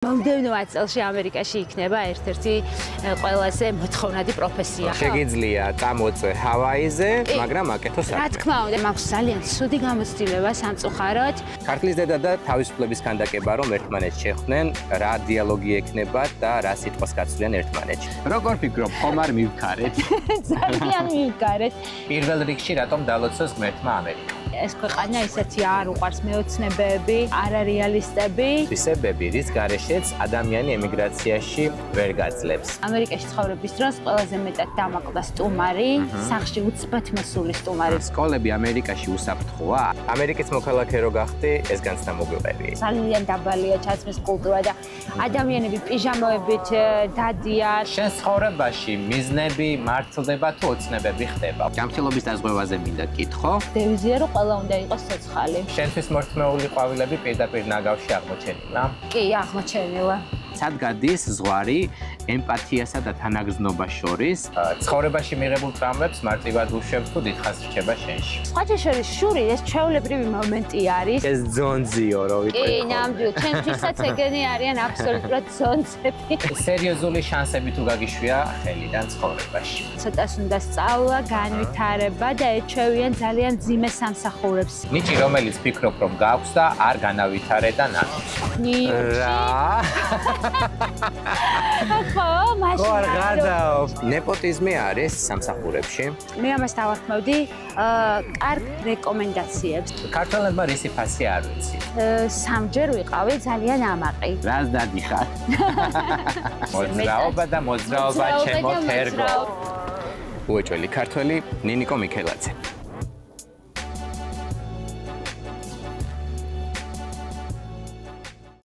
მომდევნო წელში ამერიკაში იქნება ერთ-ერთი ყველაზე მოთხოვნადი პროფესია. შეგიძლია წამოწე ჰავაიზე, მაგრამ აკეთო საქმე. რა თქმა უნდა, მაქვს ძალიან ცუდი გამოცდილება სამწუხაროდ. ქართლის დედა და თავისუფლების ქანდაკება რომ ერთმანეთს შეხვდნენ, რა დიალოგი ექნებათ და რა სიტყვას გაცვლიან ერთმანეთში. როგორ ფიქრობ, ხომ არ მივქარეთ? ძალიან მივქარეთ. პირველ რიგში რატომ დალოცოს ღმერთმა ამერიკა? ეს ქვეყანა ისეთი არ უყვარს მეოცნებები, არარეალისტები. ისებები, რის გარეშეც ადამიანი ემიგრაციაში ვერ გაძლებს. ამერიკაში ცხოვრების დროს ყველაზე მეტად დამაყდა სტუმარი, სახლში უცბად მოსული სტუმარი. სკოლები ამერიკაში უსაფრთხოა? ამერიკის მოქალაქე რო გახდი, ეს განცდა მოგვიყევი. ძალიან დაბალია ჩაცმის კულტურა და ადამიანები პიჟამოებით დადიან. შენ ცხოვრებაში მიზნები მართლდება თუ ოცნებები ხდება? ჯანმრთელობის დაზღვევაზე მინდა გითხო. დევიზია რომ ყველა უნდა იყოს ცოცხალი. შენთვის მორთმეული ყვავილები პირდაპირ ნაგავში აღმოჩენილა? კი, აღმოჩენილა. სად გადის ზღვარი ემპათიასა და თანაგრძნობას შორის? ცხოვრებაში მიღებულ ტრამვებს მარტივად უშვებს თუ დიდხანს რჩება შენში. სხვათა შორის შური ეს ჩვეულებრივი მომენტი არის. ეს ძონძიო რო ვიტყვი. კი, ნამდვილად, ჩვენთვისაც ეგენი არიან აბსოლუტურად ძონძები. სერიოზული შანსები თუ გაგიშვია ხელიდან ცხოვრებაში. ცოტას უნდა სწავლა, განვითარება და ეჩვევიან ძალიან ძიმე სამსახურებს. ნიჭი რომელიც ფიქრობ რომ გაქვს და არ განავითარე და ნახოს. რა? ხო, მაშინ ხო არ გადაო. ნეპოტიზმი არის სამსახურებში. მე ამას დავარქმევდი კარგ რეკომენდაციებს. ქართველებმა რისი ფასი არ ვიცი. სამჯერ ვიყავი ძალიან ამაყი. რას დადიხარ? მოძრაობა და მოძრაობა ჩემო თერგო. უეჭველი ქართველი ნინიკო მიქელაძე.